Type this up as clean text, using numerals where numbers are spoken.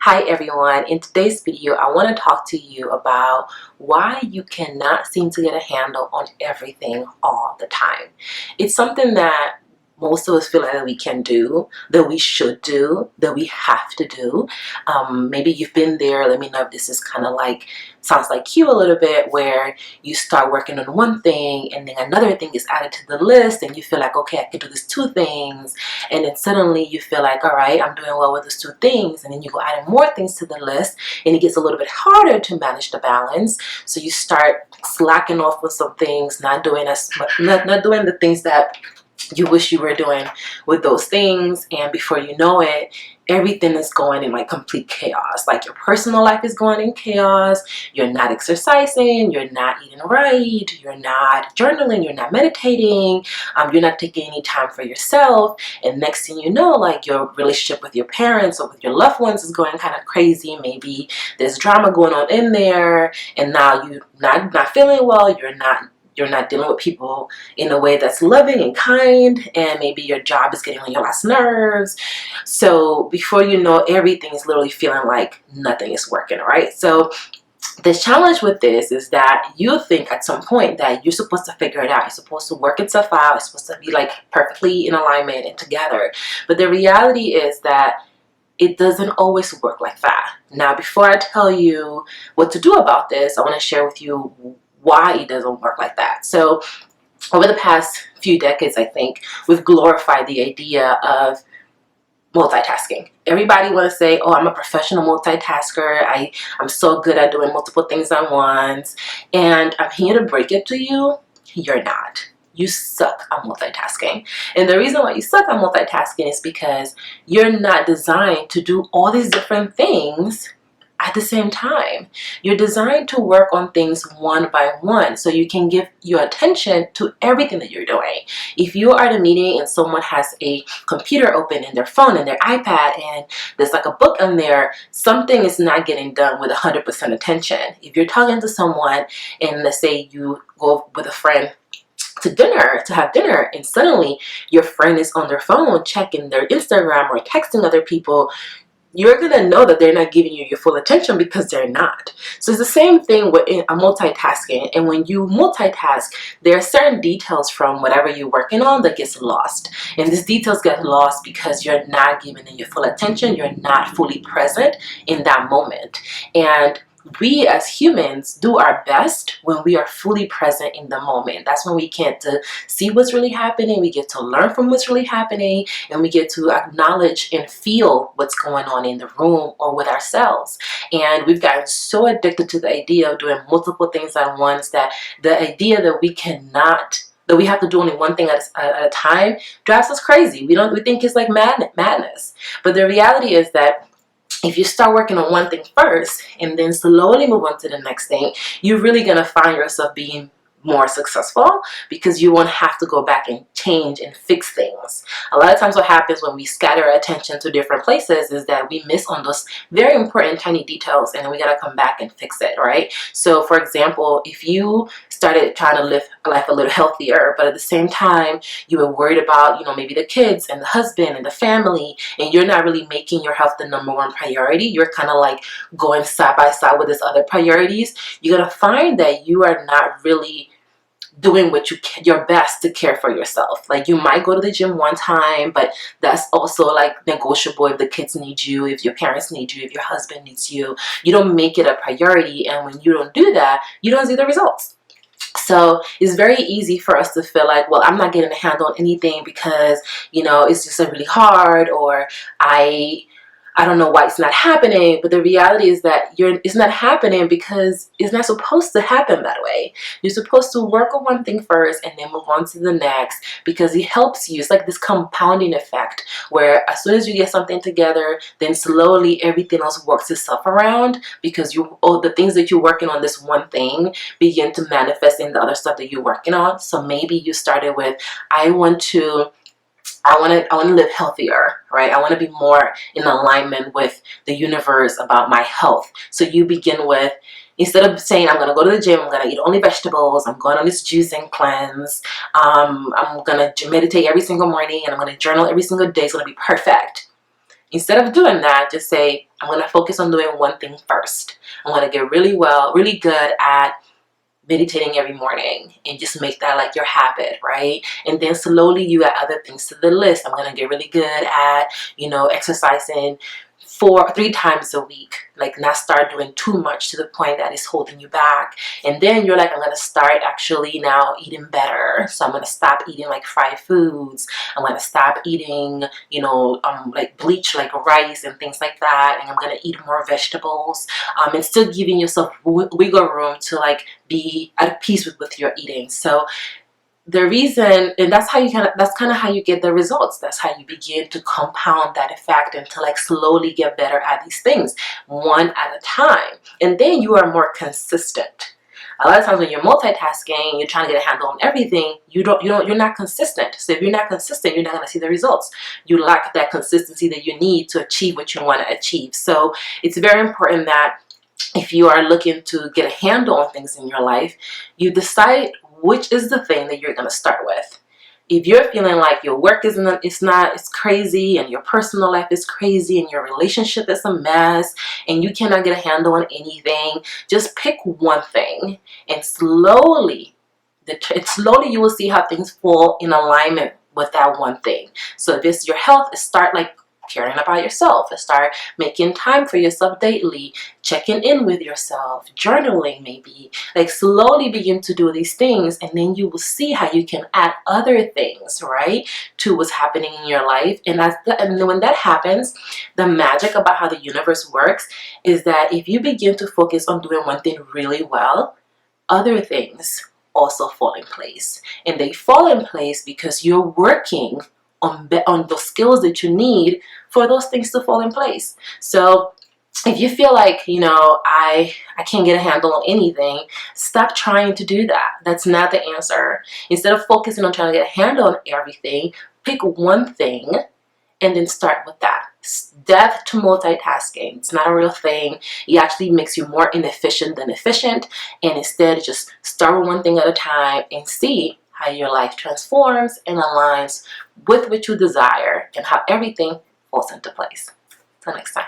Hi everyone, in today's video I want to talk to you about why you cannot seem to get a handle on everything all the time. It's something that most of us feel like that we can do, that we should do, that we have to do. Maybe you've been there. Let me know if this is kind of like, sounds like you a little bit, where you start working on one thing and then another thing is added to the list and you feel like, okay, I can do these two things, and then suddenly you feel like, all right, I'm doing well with these two things, and then you go adding more things to the list and it gets a little bit harder to manage the balance. So you start slacking off with some things, not doing as much, not doing the things that you wish you were doing with those things, and before you know it, everything is going in like complete chaos. Like your personal life is going in chaos, you're not exercising, you're not eating right, you're not journaling, you're not meditating, you're not taking any time for yourself, and next thing you know, like your relationship with your parents or with your loved ones is going kind of crazy. Maybe there's drama going on in there, and now you're not feeling well, you're not dealing with people in a way that's loving and kind, and maybe your job is getting on your last nerves. So before you know, everything is literally feeling like nothing is working, right? So the challenge with this is that you think at some point that you're supposed to figure it out. You're supposed to work itself out. It's supposed to be like perfectly in alignment and together. But the reality is that it doesn't always work like that. Now, before I tell you what to do about this, I want to share with you why it doesn't work like that. So over the past few decades, I think we've glorified the idea of multitasking. Everybody wants to say, oh, I'm a professional multitasker. I'm so good at doing multiple things at once. And I'm here to break it to you, you're not. You suck at multitasking. And the reason why you suck at multitasking is because you're not designed to do all these different things at the same time. You're designed to work on things one by one so you can give your attention to everything that you're doing. If you are at a meeting and someone has a computer open and their phone and their iPad and there's like a book on there, something is not getting done with 100% attention. If you're talking to someone and let's say you go with a friend to have dinner, and suddenly your friend is on their phone checking their Instagram or texting other people, you're going to know that they're not giving you your full attention because they're not. So it's the same thing with multitasking. And when you multitask, there are certain details from whatever you're working on that gets lost. And these details get lost because you're not giving them your full attention. You're not fully present in that moment. And we as humans do our best when we are fully present in the moment. That's when we get to see what's really happening, we get to learn from what's really happening, and we get to acknowledge and feel what's going on in the room or with ourselves. And we've gotten so addicted to the idea of doing multiple things at once that the idea that we have to do only one thing at a time drives us crazy. We think it's like madness. But the reality is that if you start working on one thing first and then slowly move on to the next thing, you're really going to find yourself being more successful because you won't have to go back and change and fix things. A lot of times what happens when we scatter our attention to different places is that we miss on those very important tiny details, and then we got to come back and fix it, right? So for example, if you started trying to live a life a little healthier, but at the same time you were worried about, maybe the kids and the husband and the family, and you're not really making your health the number one priority, you're kind of like going side by side with these other priorities, you're going to find that you are not really doing your best to care for yourself. Like you might go to the gym one time, but that's also like negotiable if the kids need you, if your parents need you, if your husband needs you. You don't make it a priority, and when you don't do that, you don't see the results. So it's very easy for us to feel like, well, I'm not getting a handle on anything because, it's just really hard, or I don't know why it's not happening. But the reality is that it's not happening because it's not supposed to happen that way. You're supposed to work on one thing first and then move on to the next, because it helps you. It's like this compounding effect where as soon as you get something together, then slowly everything else works itself around, because the things that you're working on this one thing begin to manifest in the other stuff that you're working on. So maybe you started with, I want to live healthier, right? I want to be more in alignment with the universe about my health. So you begin with, instead of saying, I'm going to go to the gym, I'm going to eat only vegetables, I'm going on this juicing cleanse, I'm going to meditate every single morning, and I'm going to journal every single day, it's going to be perfect. Instead of doing that, just say, I'm going to focus on doing one thing first. I'm going to get really good at meditating every morning, and just make that like your habit, right? And then slowly you add other things to the list. I'm going to get really good at, exercising 3 times a week, like not start doing too much to the point that it's holding you back. And then you're like, I'm going to start actually now eating better. So I'm going to stop eating like fried foods. I'm going to stop eating, like bleach, like rice and things like that. And I'm going to eat more vegetables. And still giving yourself wiggle room to like be at peace with your eating. So the reason, and that's kind of how you get the results. That's how you begin to compound that effect and to like slowly get better at these things one at a time. And then you are more consistent. A lot of times when you're multitasking, you're trying to get a handle on everything, you're not consistent. So if you're not consistent, you're not going to see the results. You lack that consistency that you need to achieve what you want to achieve. So it's very important that if you are looking to get a handle on things in your life, you decide which is the thing that you're going to start with. If you're feeling like your work it's crazy, and your personal life is crazy, and your relationship is a mess, and you cannot get a handle on anything, just pick one thing, and slowly you will see how things fall in alignment with that one thing. So if it's your health, start like caring about yourself, start making time for yourself daily, checking in with yourself, journaling maybe, like slowly begin to do these things, and then you will see how you can add other things, right, to what's happening in your life. And when that happens, the magic about how the universe works is that if you begin to focus on doing one thing really well, other things also fall in place. And they fall in place because you're working on the skills that you need for those things to fall in place. So if you feel like, I can't get a handle on anything, stop trying to do that. That's not the answer. Instead of focusing on trying to get a handle on everything, pick one thing and then start with that. It's death to multitasking. It's not a real thing. It actually makes you more inefficient than efficient. And instead, just start with one thing at a time and see how your life transforms and aligns with what you desire and how everything falls into place. Till next time.